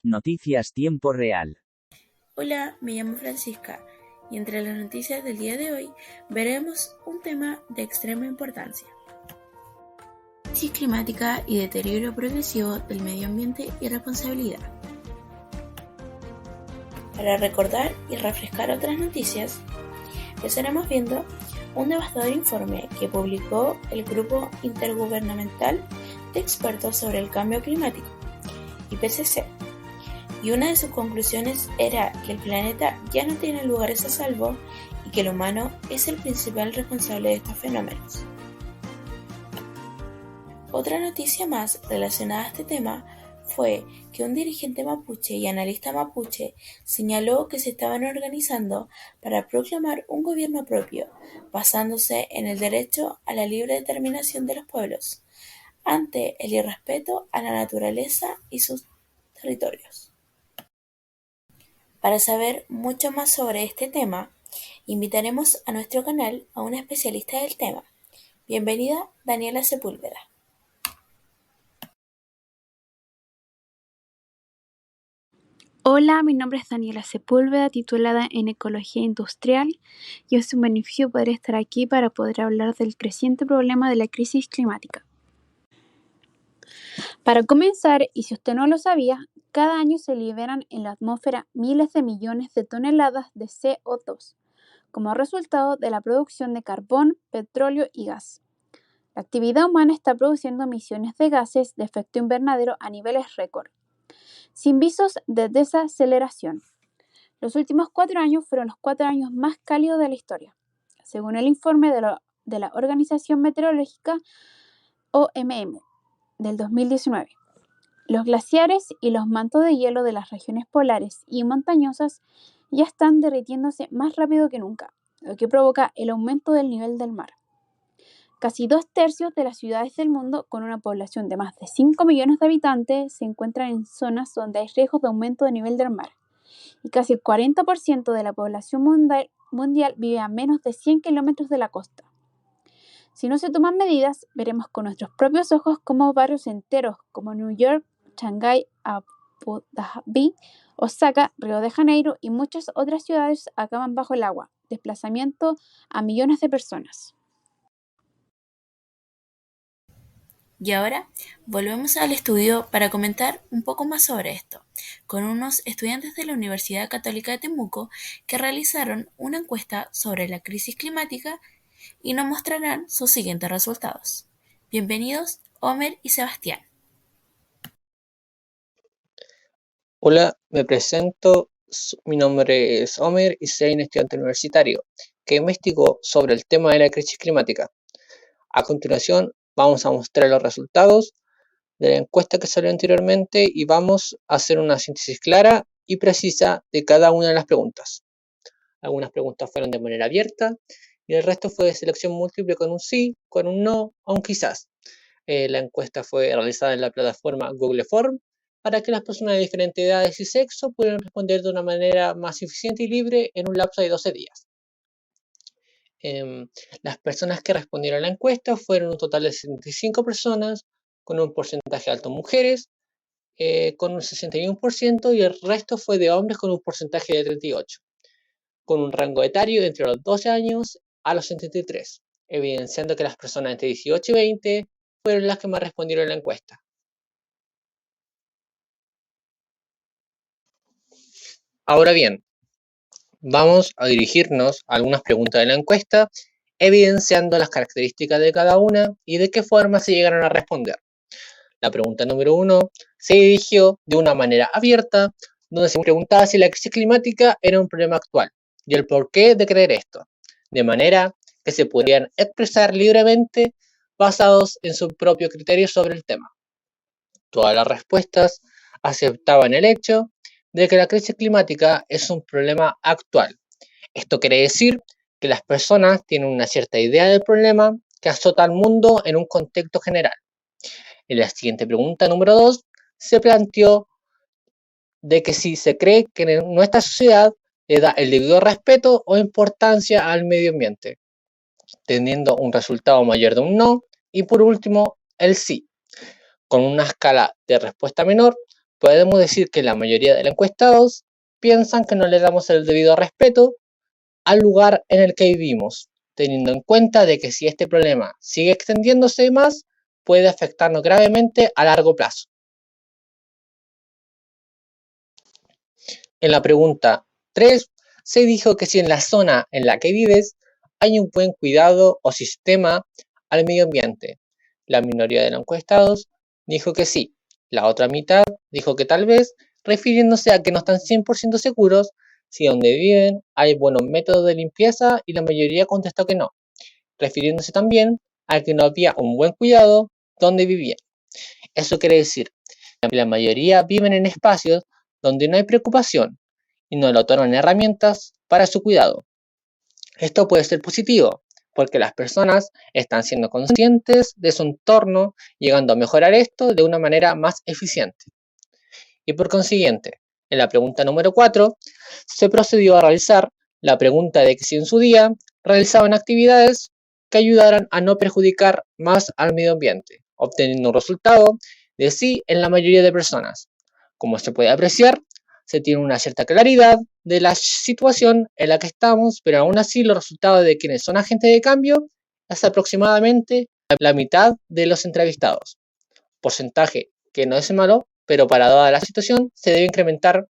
Noticias tiempo real. Hola, me llamo Francisca y entre las noticias del día de hoy veremos un tema de extrema importancia: crisis climática y deterioro progresivo del medio ambiente y responsabilidad. Para recordar y refrescar otras noticias, empezaremos viendo un devastador informe que publicó el Grupo Intergubernamental de Expertos sobre el Cambio Climático, IPCC, y una de sus conclusiones era que el planeta ya no tiene lugares a salvo y que el humano es el principal responsable de estos fenómenos. Otra noticia más relacionada a este tema fue que un dirigente mapuche y analista mapuche señaló que se estaban organizando para proclamar un gobierno propio, basándose en el derecho a la libre determinación de los pueblos, ante el irrespeto a la naturaleza y sus territorios. Para saber mucho más sobre este tema, invitaremos a nuestro canal a una especialista del tema. Bienvenida, Daniela Sepúlveda. Hola, mi nombre es Daniela Sepúlveda, titulada en Ecología Industrial, y es un beneficio poder estar aquí para poder hablar del creciente problema de la crisis climática. Para comenzar, y si usted no lo sabía, cada año se liberan en la atmósfera miles de millones de toneladas de CO2, como resultado de la producción de carbón, petróleo y gas. La actividad humana está produciendo emisiones de gases de efecto invernadero a niveles récord, sin visos de desaceleración. Los últimos 4 años fueron los 4 años más cálidos de la historia, según el informe de la Organización Meteorológica OMM del 2019. Los glaciares y los mantos de hielo de las regiones polares y montañosas ya están derritiéndose más rápido que nunca, lo que provoca el aumento del nivel del mar. Casi 2/3 de las ciudades del mundo, con una población de más de 5 millones de habitantes, se encuentran en zonas donde hay riesgos de aumento del nivel del mar, y casi el 40% de la población mundial vive a menos de 100 kilómetros de la costa. Si no se toman medidas, veremos con nuestros propios ojos cómo barrios enteros como New York, Shanghái, Abu Dhabi, Osaka, Río de Janeiro y muchas otras ciudades acaban bajo el agua, desplazamiento a millones de personas. Y ahora volvemos al estudio para comentar un poco más sobre esto, con unos estudiantes de la Universidad Católica de Temuco que realizaron una encuesta sobre la crisis climática y nos mostrarán sus siguientes resultados. Bienvenidos, Homer y Sebastián. Hola, me presento. Mi nombre es Homer y soy un estudiante universitario que investigó sobre el tema de la crisis climática. A continuación, vamos a mostrar los resultados de la encuesta que salió anteriormente y vamos a hacer una síntesis clara y precisa de cada una de las preguntas. Algunas preguntas fueron de manera abierta y el resto fue de selección múltiple con un sí, con un no o un quizás. La encuesta fue realizada en la plataforma Google Form para que las personas de diferentes edades y sexo pudieran responder de una manera más eficiente y libre en un lapso de 12 días. Las personas que respondieron a la encuesta fueron un total de 65 personas, con un porcentaje alto mujeres, con un 61%, y el resto fue de hombres con un porcentaje de 38%, con un rango etario entre los 12 años a los 73, evidenciando que las personas entre 18 y 20 fueron las que más respondieron a la encuesta. Ahora bien, vamos a dirigirnos a algunas preguntas de la encuesta, evidenciando las características de cada una y de qué forma se llegaron a responder. La pregunta número 1 se dirigió de una manera abierta, donde se preguntaba si la crisis climática era un problema actual y el porqué de creer esto, de manera que se pudieran expresar libremente basados en su propio criterio sobre el tema. Todas las respuestas aceptaban el hecho de que la crisis climática es un problema actual. Esto quiere decir que las personas tienen una cierta idea del problema que azota al mundo en un contexto general. En la siguiente pregunta, número 2, se planteó de que si se cree que en nuestra sociedad le da el debido respeto o importancia al medio ambiente, teniendo un resultado mayor de un no, y por último, el sí, con una escala de respuesta menor, podemos decir que la mayoría de los encuestados piensan que no le damos el debido respeto al lugar en el que vivimos, teniendo en cuenta de que si este problema sigue extendiéndose más, puede afectarnos gravemente a largo plazo. En la pregunta 3, se dijo que si en la zona en la que vives hay un buen cuidado o sistema al medio ambiente. La minoría de los encuestados dijo que sí, la otra mitad dijo que tal vez, refiriéndose a que no están 100% seguros si donde viven hay buenos métodos de limpieza y la mayoría contestó que no, refiriéndose también a que no había un buen cuidado donde vivían. Eso quiere decir que la mayoría viven en espacios donde no hay preocupación y no le otorgan herramientas para su cuidado. Esto puede ser positivo, porque las personas están siendo conscientes de su entorno, llegando a mejorar esto de una manera más eficiente. Y por consiguiente, en la pregunta número 4, se procedió a realizar la pregunta de que si en su día realizaban actividades que ayudaran a no perjudicar más al medio ambiente, obteniendo un resultado de sí en la mayoría de personas. Como se puede apreciar, se tiene una cierta claridad de la situación en la que estamos, pero aún así los resultados de quienes son agentes de cambio es aproximadamente la mitad de los entrevistados. Porcentaje que no es malo, pero para dada la situación se debe incrementar.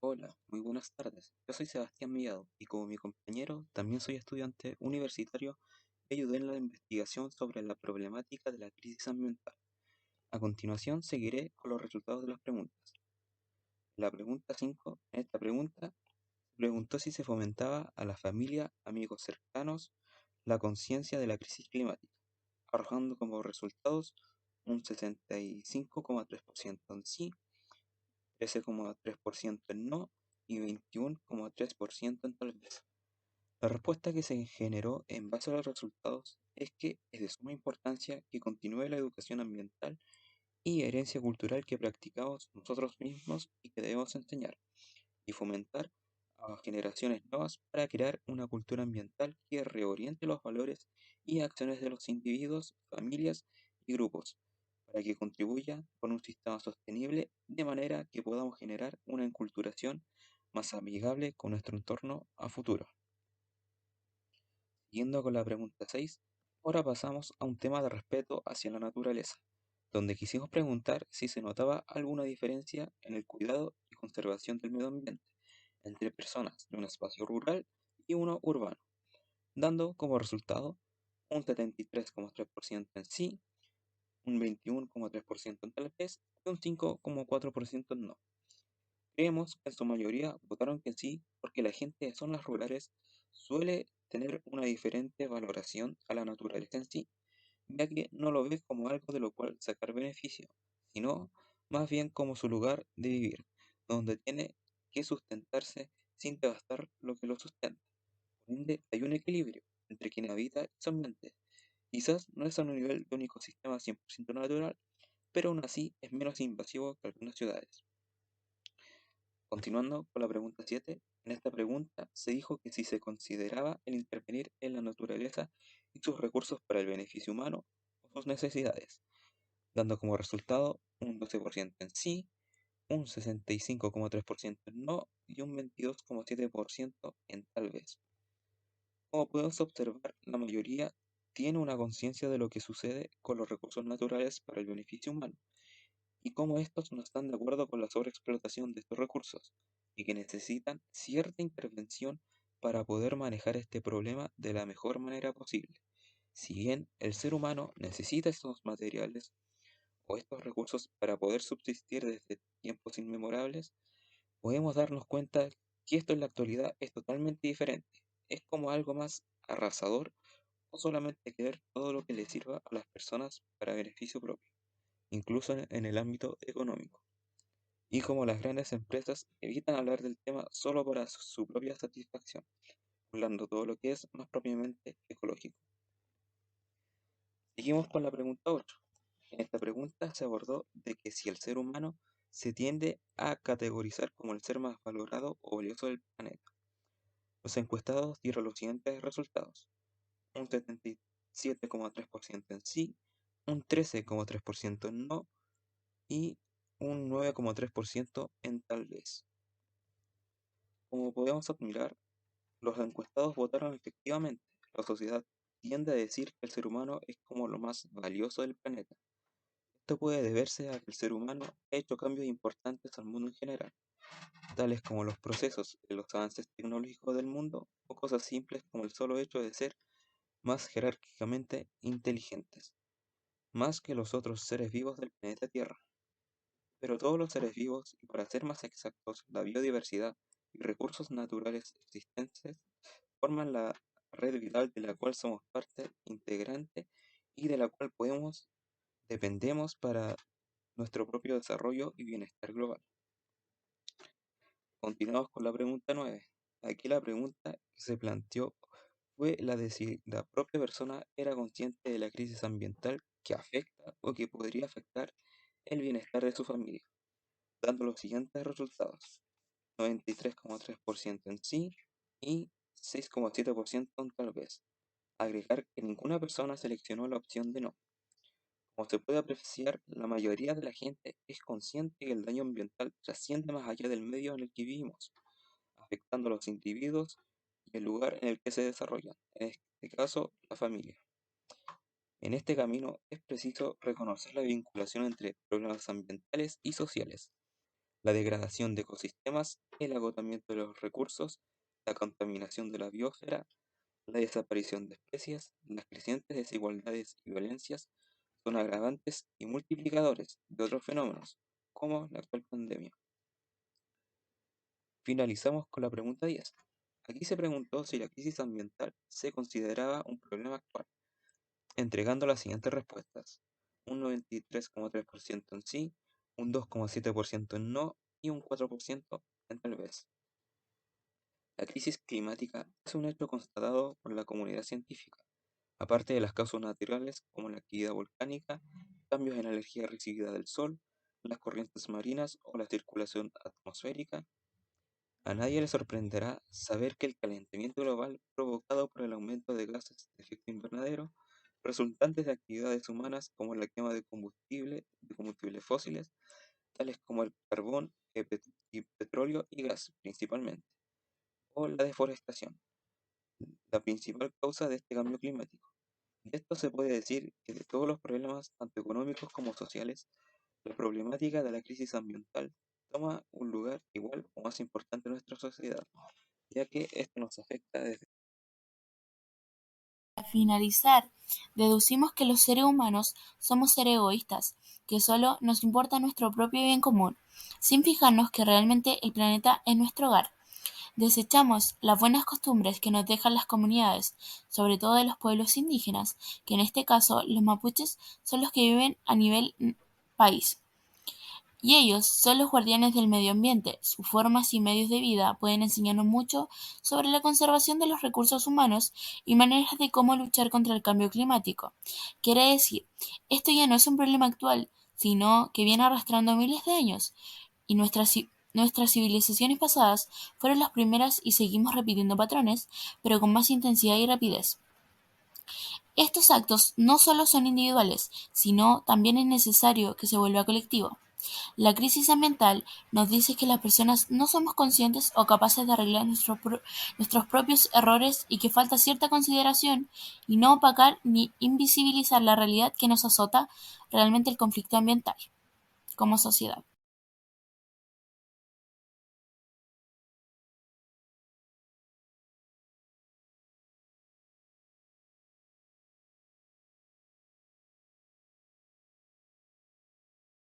Hola, muy buenas tardes. Yo soy Sebastián Millado y como mi compañero también soy estudiante universitario y ayudé en la investigación sobre la problemática de la crisis ambiental. A continuación seguiré con los resultados de las preguntas. La pregunta 5, en esta pregunta, preguntó si se fomentaba a la familia, amigos cercanos, la conciencia de la crisis climática, arrojando como resultados un 65,3% en sí, 13,3% en no y 21,3% en tal vez. La respuesta que se generó en base a los resultados es que es de suma importancia que continúe la educación ambiental y herencia cultural que practicamos nosotros mismos y que debemos enseñar y fomentar a generaciones nuevas para crear una cultura ambiental que reoriente los valores y acciones de los individuos, familias y grupos, para que contribuya con un sistema sostenible de manera que podamos generar una enculturación más amigable con nuestro entorno a futuro. Siguiendo con la pregunta 6, ahora pasamos a un tema de respeto hacia la naturaleza, donde quisimos preguntar si se notaba alguna diferencia en el cuidado y conservación del medio ambiente entre personas de un espacio rural y uno urbano, dando como resultado un 73,3% en sí, un 21,3% en tal vez y un 5,4% en no. Creemos que en su mayoría votaron que sí porque la gente de zonas rurales suele tener una diferente valoración a la naturaleza en sí, ya que no lo ve como algo de lo cual sacar beneficio, sino más bien como su lugar de vivir, donde tiene que sustentarse sin devastar lo que lo sustenta. Por ende, hay un equilibrio entre quien habita y su ambiente. Quizás no es a un nivel de un ecosistema 100% natural, pero aún así es menos invasivo que algunas ciudades. Continuando con la pregunta 7, en esta pregunta se dijo que si se consideraba el intervenir en la naturaleza y sus recursos para el beneficio humano o sus necesidades, dando como resultado un 12% en sí, un 65,3% en no y un 22,7% en tal vez. Como podemos observar, la mayoría tiene una conciencia de lo que sucede con los recursos naturales para el beneficio humano y cómo estos no están de acuerdo con la sobreexplotación de estos recursos y que necesitan cierta intervención para poder manejar este problema de la mejor manera posible. Si bien el ser humano necesita estos materiales o estos recursos para poder subsistir desde tiempos inmemorables, podemos darnos cuenta que esto en la actualidad es totalmente diferente. Es como algo más arrasador o solamente querer todo lo que le sirva a las personas para beneficio propio, incluso en el ámbito económico. Y como las grandes empresas evitan hablar del tema solo para su propia satisfacción, hablando todo lo que es más propiamente ecológico. Seguimos con la pregunta 8. En esta pregunta se abordó de que si el ser humano se tiende a categorizar como el ser más valorado o valioso del planeta. Los encuestados dieron los siguientes resultados: un 77,3% en sí, un 13,3% en no y un 9,3% en tal vez. Como podemos admirar, los encuestados votaron efectivamente. La sociedad tiende a decir que el ser humano es como lo más valioso del planeta. Esto puede deberse a que el ser humano ha hecho cambios importantes al mundo en general, tales como los procesos en los avances tecnológicos del mundo o cosas simples como el solo hecho de ser más jerárquicamente inteligentes, más que los otros seres vivos del planeta Tierra. Pero todos los seres vivos, y para ser más exactos, la biodiversidad y recursos naturales existentes, forman la red vital de la cual somos parte integrante y de la cual dependemos para nuestro propio desarrollo y bienestar global. Continuamos con la pregunta 9. Aquí la pregunta que se planteó fue la de si la propia persona era consciente de la crisis ambiental que afecta o que podría afectar el bienestar de su familia, dando los siguientes resultados: 93,3% en sí y 6,7% en tal vez. Agregar que ninguna persona seleccionó la opción de no. Como se puede apreciar, la mayoría de la gente es consciente que el daño ambiental trasciende más allá del medio en el que vivimos, afectando a los individuos y el lugar en el que se desarrollan, en este caso, la familia. En este camino es preciso reconocer la vinculación entre problemas ambientales y sociales, la degradación de ecosistemas, el agotamiento de los recursos, la contaminación de la biosfera, la desaparición de especies, las crecientes desigualdades y violencias son agravantes y multiplicadores de otros fenómenos, como la actual pandemia. Finalizamos con la pregunta 10. Aquí se preguntó si la crisis ambiental se consideraba un problema actual, entregando las siguientes respuestas: un 93,3% en sí, un 2,7% en no y un 4% en tal vez. La crisis climática es un hecho constatado por la comunidad científica, aparte de las causas naturales como la actividad volcánica, cambios en la energía recibida del Sol, las corrientes marinas o la circulación atmosférica. A nadie le sorprenderá saber que el calentamiento global provocado por el aumento de gases de efecto invernadero resultantes de actividades humanas como la quema de combustibles fósiles, tales como el carbón y petróleo y gas principalmente, o la deforestación, la principal causa de este cambio climático. De esto se puede decir que de todos los problemas, tanto económicos como sociales, la problemática de la crisis ambiental toma un lugar igual o más importante en nuestra sociedad, ya que esto nos afecta desde... Para finalizar, deducimos que los seres humanos somos seres egoístas, que solo nos importa nuestro propio bien común, sin fijarnos que realmente el planeta es nuestro hogar. Desechamos las buenas costumbres que nos dejan las comunidades, sobre todo de los pueblos indígenas, que en este caso los mapuches son los que viven a nivel país. Y ellos son los guardianes del medio ambiente. Sus formas y medios de vida pueden enseñarnos mucho sobre la conservación de los recursos humanos y maneras de cómo luchar contra el cambio climático. Quiere decir, esto ya no es un problema actual, sino que viene arrastrando miles de años, y nuestras civilizaciones pasadas fueron las primeras y seguimos repitiendo patrones, pero con más intensidad y rapidez. Estos actos no solo son individuales, sino también es necesario que se vuelva colectivo. La crisis ambiental nos dice que las personas no somos conscientes o capaces de arreglar nuestros propios errores y que falta cierta consideración y no opacar ni invisibilizar la realidad que nos azota realmente el conflicto ambiental como sociedad.